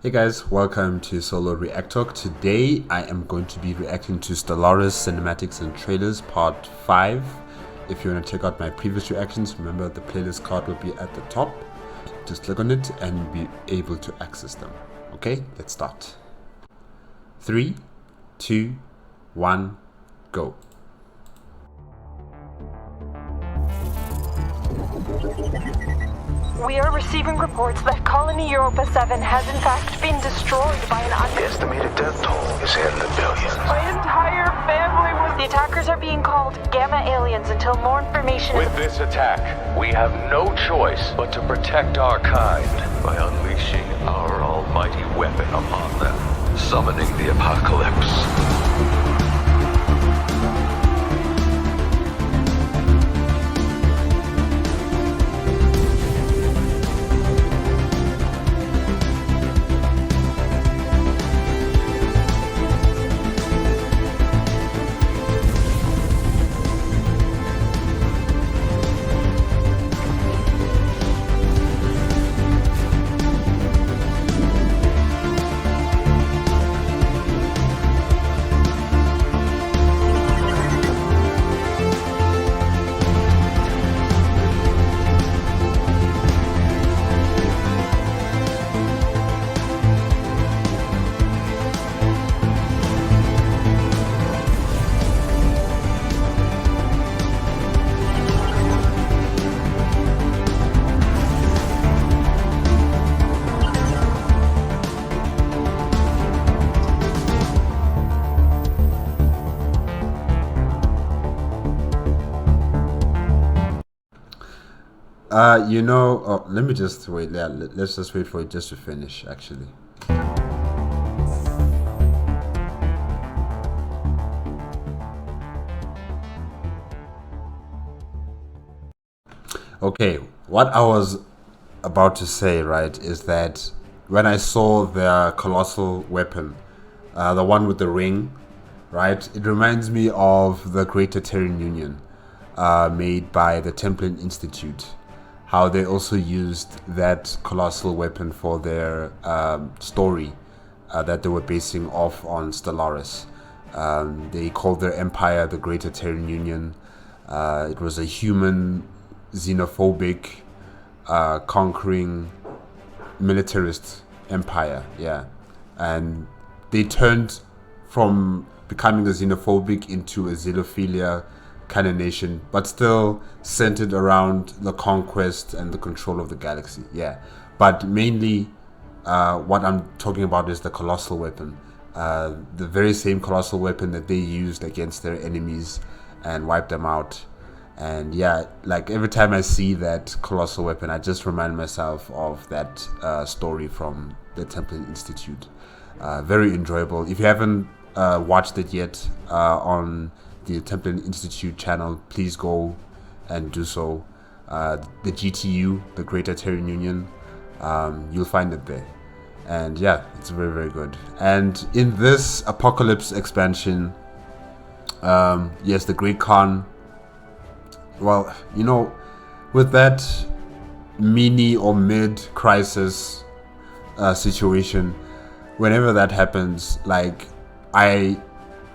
Hey guys, welcome to Solo ReacTalk. Today I am going to be reacting to Stellaris Cinematics and Trailers Part 5. If you want to check out my previous reactions, remember the playlist card will be at the top. Just click on it and you'll be able to access them. Okay, let's start. 3, 2, 1, go. We are receiving reports that Colony Europa 7 has in fact been destroyed by an The estimated death toll is in the billions. My entire family was... The attackers are being called Gamma Aliens until more information With this attack, we have no choice but to protect our kind by unleashing our almighty weapon upon them, summoning the apocalypse. Let me just wait. Yeah, let's just wait for it just to finish, actually. Okay, what I was about to say, right, is that when I saw the colossal weapon, the one with the ring, right, it reminds me of the Greater Terran Union, made by the Templin Institute. How they also used that colossal weapon for their story that they were basing off on Stellaris. They called their empire the Greater Terran Union. It was a human, xenophobic, conquering militarist empire, yeah. And they turned from becoming a xenophobic into a xenophilia kind of nation, but still centered around the conquest and the control of the galaxy, yeah. But mainly what I'm talking about is the colossal weapon, the very same colossal weapon that they used against their enemies and wiped them out. And yeah, like every time I see that colossal weapon, I just remind myself of that story from the Templin Institute. Very enjoyable. If you haven't watched it yet on the Templin Institute channel, please go and do so. The GTU, the Greater Terran Union, you'll find it there. And yeah, it's very, very good. And in this Apocalypse expansion, yes, the Great Khan, well, you know, with that mini or mid crisis situation, whenever that happens, like,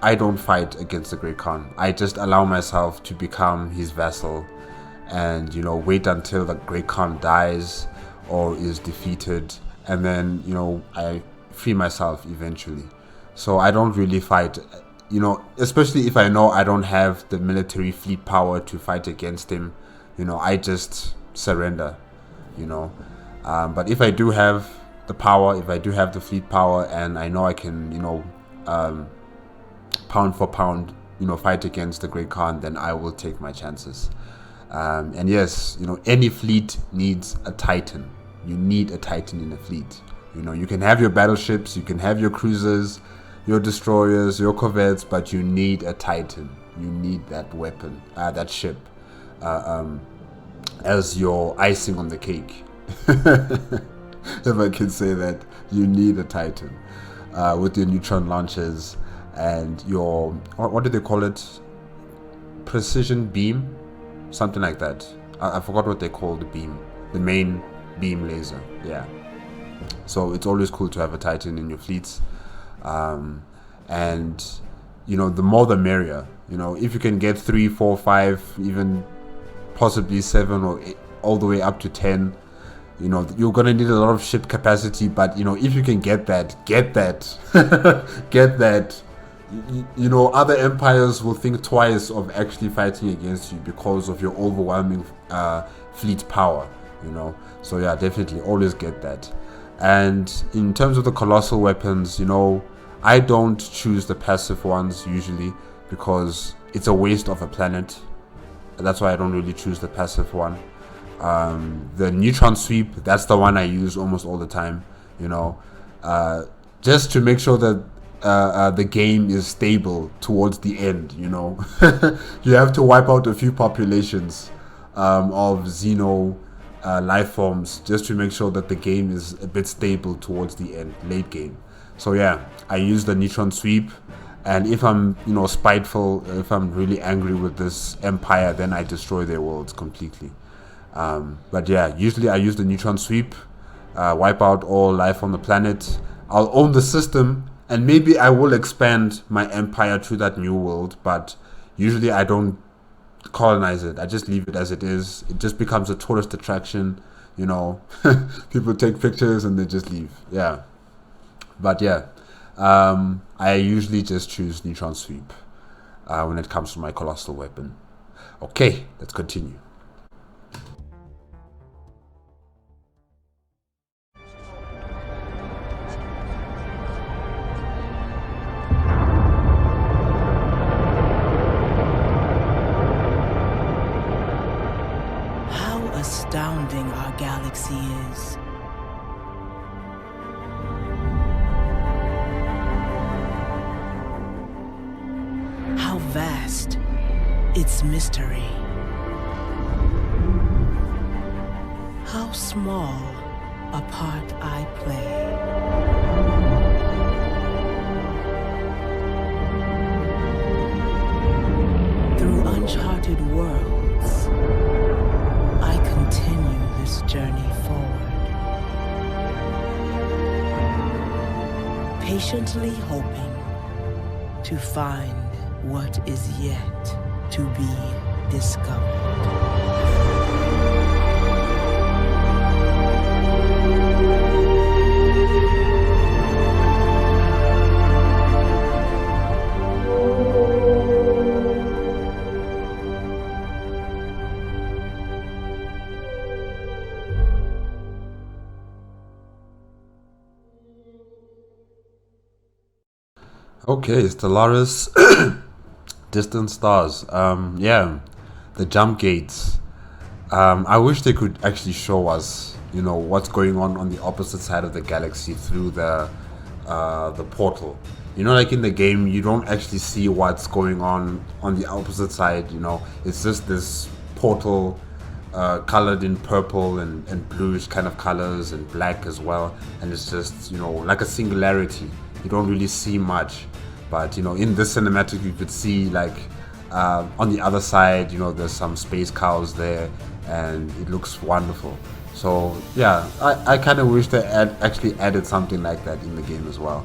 I don't fight against the Great Khan. I just allow myself to become his vassal and, you know, wait until the Great Khan dies or is defeated, and then, you know, I free myself eventually. So I don't really fight, you know, especially if I know I don't have the military fleet power to fight against him. You know, I just surrender, you know. But if I do have the power, if I do have the fleet power, and I know I can, you know, pound for pound, you know, fight against the Great Khan, then I will take my chances. And yes, you know, any fleet needs a Titan. You need a Titan in a fleet. You know, you can have your battleships, you can have your cruisers, your destroyers, your corvettes, but you need a Titan. You need that weapon, that ship, as your icing on the cake. If I can say that, you need a Titan with your neutron launchers and your, what do they call it? Precision beam? Something like that. I forgot what they call the beam. The main beam laser, yeah. So it's always cool to have a Titan in your fleets. And the more the merrier. If you can get 3, 4, 5, even possibly 7 or 8, all the way up to 10, you're gonna need a lot of ship capacity. But if you can get that, get that. Other empires will think twice of actually fighting against you because of your overwhelming fleet power. So yeah, definitely always get that. And in terms of the colossal weapons, I don't choose the passive ones usually because it's a waste of a planet. That's why I don't really choose the passive one. The neutron sweep, that's the one I use almost all the time, just to make sure that the game is stable towards the end. You have to wipe out a few populations of Xeno life forms just to make sure that the game is a bit stable towards the end, late game. So yeah, I use the neutron sweep, and if I'm spiteful, if I'm really angry with this empire, then I destroy their worlds completely. But yeah, usually I use the neutron sweep, wipe out all life on the planet. I'll own the system, and maybe I will expand my empire to that new world, but usually I don't colonize it. I just leave it as it is. It just becomes a tourist attraction. People take pictures and they just leave. Yeah. But yeah, I usually just choose neutron sweep when it comes to my colossal weapon. Okay, let's continue. Astounding our galaxy is. How vast its mystery. How small a part I play. Through uncharted worlds, I continue this journey forward, patiently hoping to find what is yet to be discovered. Okay, Stellaris, distant stars. Yeah, the jump gates. I wish they could actually show us, what's going on the opposite side of the galaxy through the portal. Like in the game, you don't actually see what's going on the opposite side. It's just this portal colored in purple and bluish kind of colors and black as well, and it's just like a singularity. You don't really see much, but in this cinematic you could see like on the other side there's some space cows there and it looks wonderful. So yeah, I kind of wish they actually added something like that in the game as well,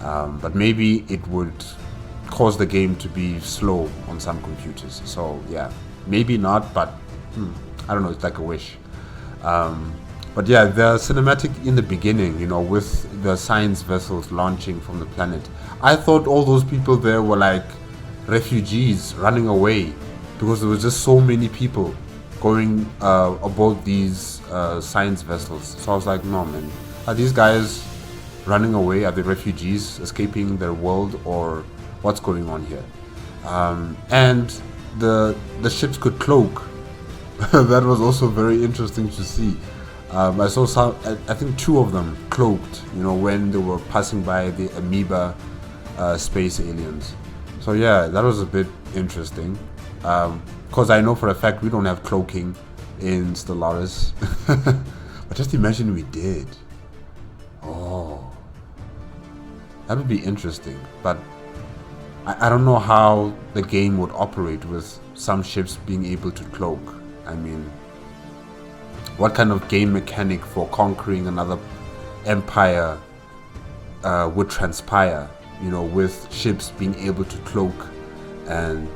but maybe it would cause the game to be slow on some computers. So yeah, maybe not, but I don't know, it's like a wish. But yeah, the cinematic in the beginning, with the science vessels launching from the planet, I thought all those people there were like refugees running away because there was just so many people going aboard these science vessels. So I was like, no man, are these guys running away? Are they refugees escaping their world, or what's going on here? And the ships could cloak. That was also very interesting to see. I saw some, I think 2 of them cloaked, when they were passing by the amoeba space aliens. So yeah, that was a bit interesting. Because I know for a fact we don't have cloaking in Stellaris. But just imagine we did. Oh. That would be interesting. But I don't know how the game would operate with some ships being able to cloak. I mean, what kind of game mechanic for conquering another Empire would transpire, with ships being able to cloak and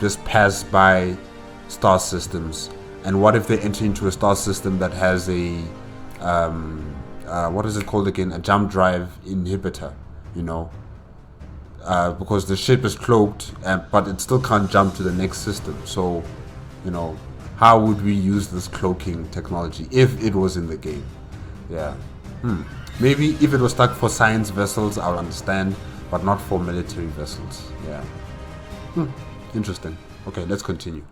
just pass by star systems. And what if they enter into a star system that has a what is it called again, a jump drive inhibitor, because the ship is cloaked, but it still can't jump to the next system. So how would we use this cloaking technology if it was in the game? Yeah. Maybe if it was stuck for science vessels, I'll understand, but not for military vessels. Yeah. Interesting. Okay, let's continue.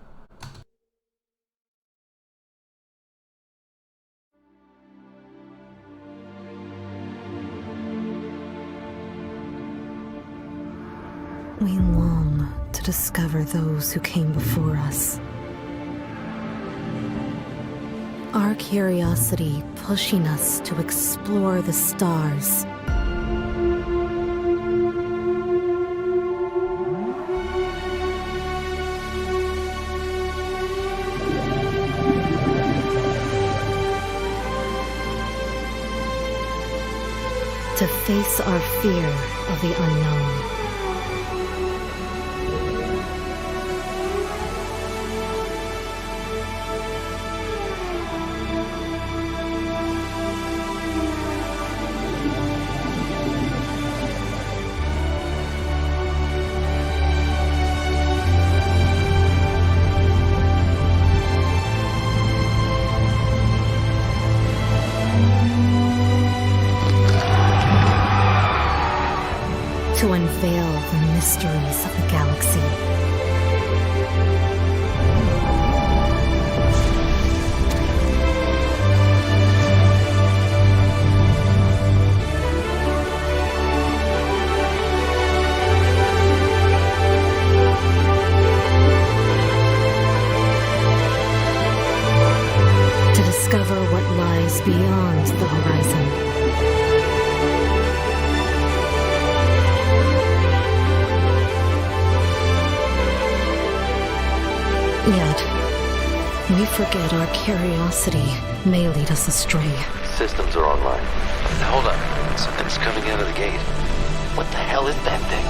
We long to discover those who came before us. Our curiosity pushing us to explore the stars. To face our fear of the unknown. To unveil the mysteries of the galaxy. To discover what lies beyond the horizon. Yet, we forget our curiosity may lead us astray. Systems are online. Hold on. Something's coming out of the gate. What the hell is that thing?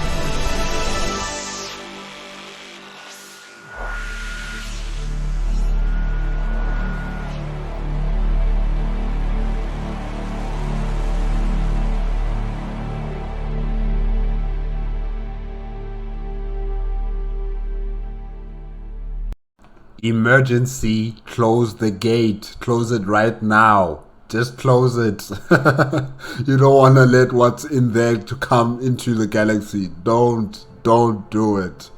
Emergency, close the gate. Close it right now. Just close it. You don't want to let what's in there to come into the galaxy. Don't do it.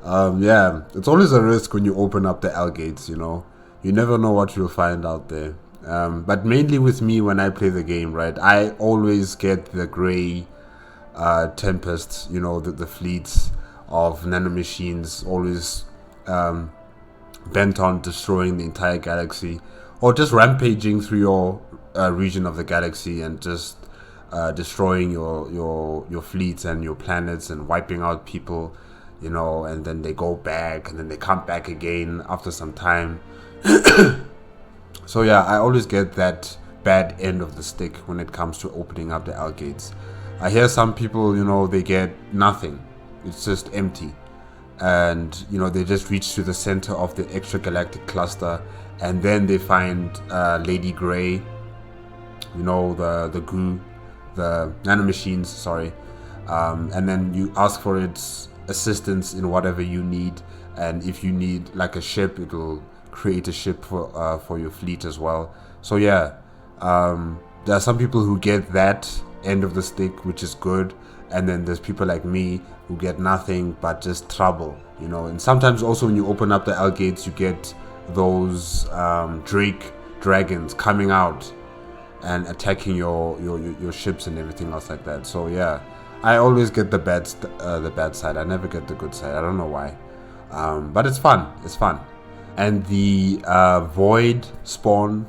Yeah, it's always a risk when you open up the L gates, You never know what you'll find out there. But mainly with me, when I play the game, right, I always get the gray tempests, the fleets of nanomachines, always bent on destroying the entire galaxy, or just rampaging through your region of the galaxy and just destroying your fleets and your planets and wiping out people, and then they go back and then they come back again after some time. So yeah, I always get that bad end of the stick when it comes to opening up the L gates. I hear some people, they get nothing. It's just empty. And they just reach to the center of the extragalactic cluster, and then they find Lady Grey, the goo, the nanomachines, sorry, and then you ask for its assistance in whatever you need, and if you need like a ship, it will create a ship for your fleet as well. So yeah, there are some people who get that end of the stick, which is good, and then there's people like me who get nothing but just trouble, and sometimes also when you open up the L gates, you get those Drake dragons coming out and attacking your ships and everything else like that. So yeah, I always get the bad side. I never get the good side. I don't know why, but it's fun. And the void spawn,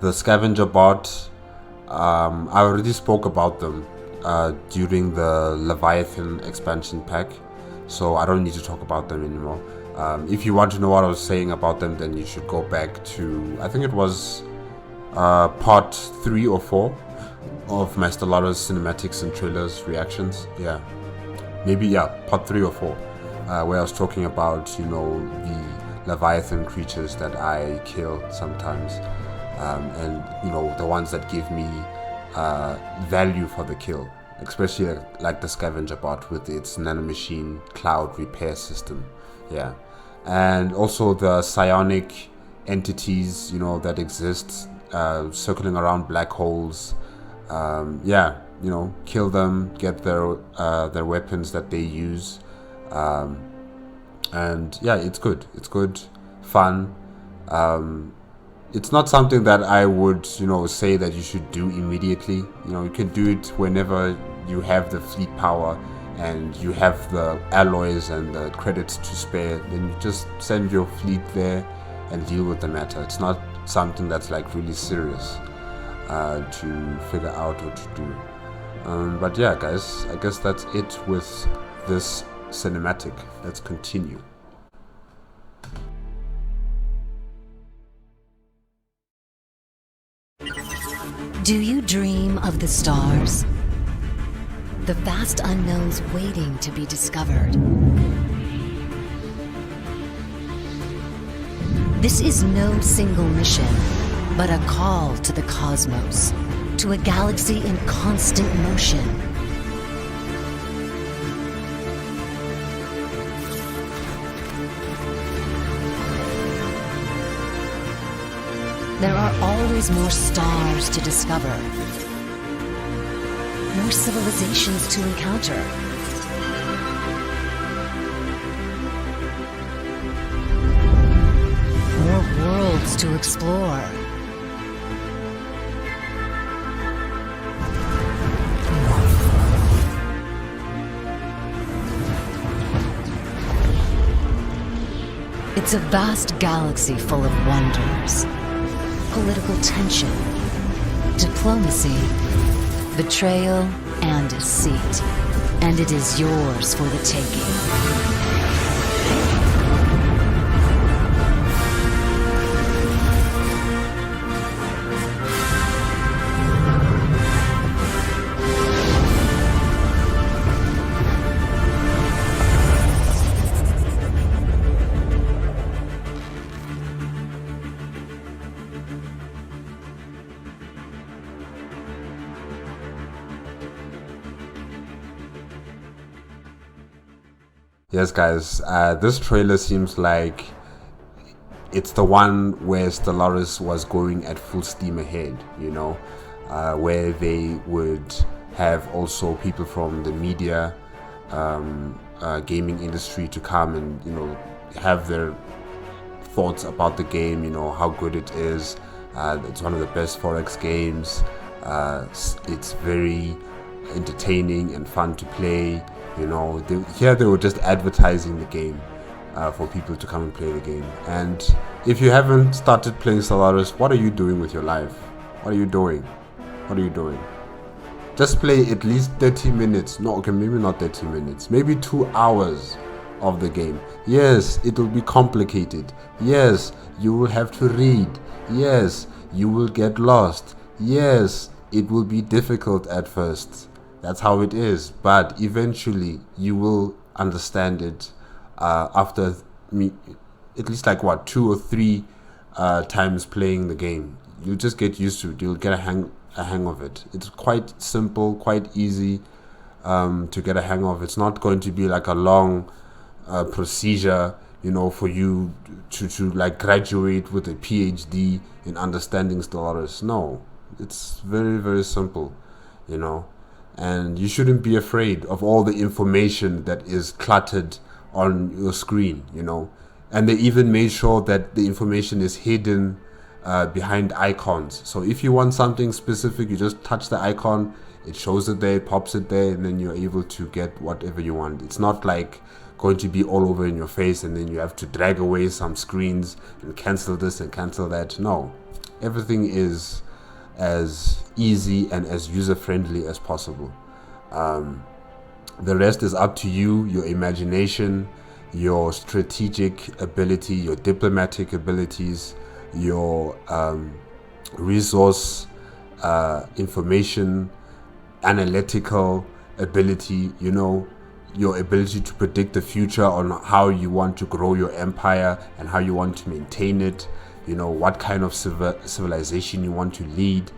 the scavenger bot, I already spoke about them during the Leviathan expansion pack, so I don't need to talk about them anymore. If you want to know what I was saying about them, then you should go back to, I think it was part 3 or 4 of my Stellaris cinematics and trailers reactions. Yeah, maybe, yeah, part 3 or 4, where I was talking about, you know, the Leviathan creatures that I kill sometimes, and, you know, the ones that give me value for the kill, especially like the scavenger bot with its nanomachine cloud repair system. Yeah, and also the psionic entities, you know, that exist circling around black holes. Yeah, you know, kill them, get their weapons that they use, and yeah, it's good, fun. It's not something that I would, you know, say that you should do immediately. You know, you can do it whenever you have the fleet power and you have the alloys and the credits to spare. Then you just send your fleet there and deal with the matter. It's not something that's like really serious to figure out or to do. But yeah, guys, I guess that's it with this cinematic. Let's continue. Do you dream of the stars? The vast unknowns waiting to be discovered. This is no single mission, but a call to the cosmos, to a galaxy in constant motion. There are always more stars to discover, more civilizations to encounter. More worlds to explore. It's a vast galaxy full of wonders. Political tension, diplomacy, betrayal, and deceit. And it is yours for the taking. Yes, guys, this trailer seems like it's the one where Stellaris was going at full steam ahead, you know, where they would have also people from the media, gaming industry to come and, you know, have their thoughts about the game, you know, how good it is. It's one of the best Forex games. It's very entertaining and fun to play. You know, they were just advertising the game for people to come and play the game. And if you haven't started playing Stellaris, what are you doing with your life? What are you doing? Just play at least 30 minutes. No, okay, maybe not 30 minutes. Maybe 2 hours of the game. Yes, it will be complicated. Yes, you will have to read. Yes, you will get lost. Yes, it will be difficult at first. That's how it is, but eventually you will understand it after at least like 2 or 3 times playing the game. You'll just get used to it. You'll get a hang of it. It's quite simple, quite easy to get a hang of. It's not going to be like a long procedure, you know, for you to like graduate with a PhD in understanding Stellaris. No, it's very, very simple, you know. And you shouldn't be afraid of all the information that is cluttered on your screen, you know. And they even made sure that the information is hidden behind icons. So if you want something specific, you just touch the icon, it shows it there, it pops it there, and then you're able to get whatever you want. It's not like going to be all over in your face and then you have to drag away some screens and cancel this and cancel that. No, everything is as easy and as user-friendly as possible. The rest is up to you, your imagination, your strategic ability, your diplomatic abilities, your resource, information, analytical ability, you know, your ability to predict the future on how you want to grow your empire and how you want to maintain it, you know, what kind of civilization you want to lead.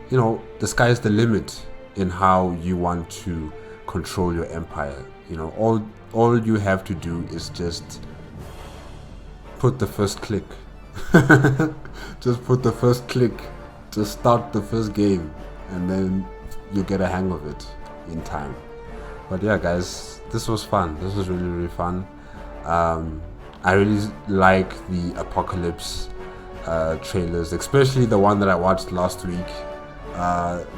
You know, the sky's the limit in how you want to control your empire. You know, all you have to do is just put the first click. Just put the first click to start the first game, and then you get a hang of it in time. But yeah, guys, this was fun. This was really, really fun. I really like the Apocalypse trailers, especially the one that I watched last week.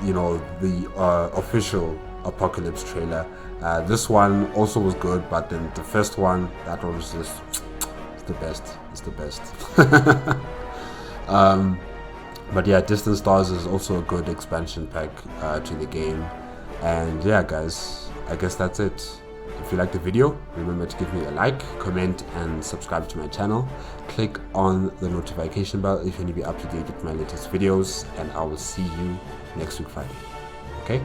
You know, the official Apocalypse trailer. This one also was good, but then the first one, that one was just, it's the best. It's the best. But yeah, Distant Stars is also a good expansion pack to the game. And yeah, guys, I guess that's it. If you like the video, remember to give me a like, comment, and subscribe to my channel. Click on the notification bell if you need to be up to date with my latest videos, and I will see you next week Friday. Okay?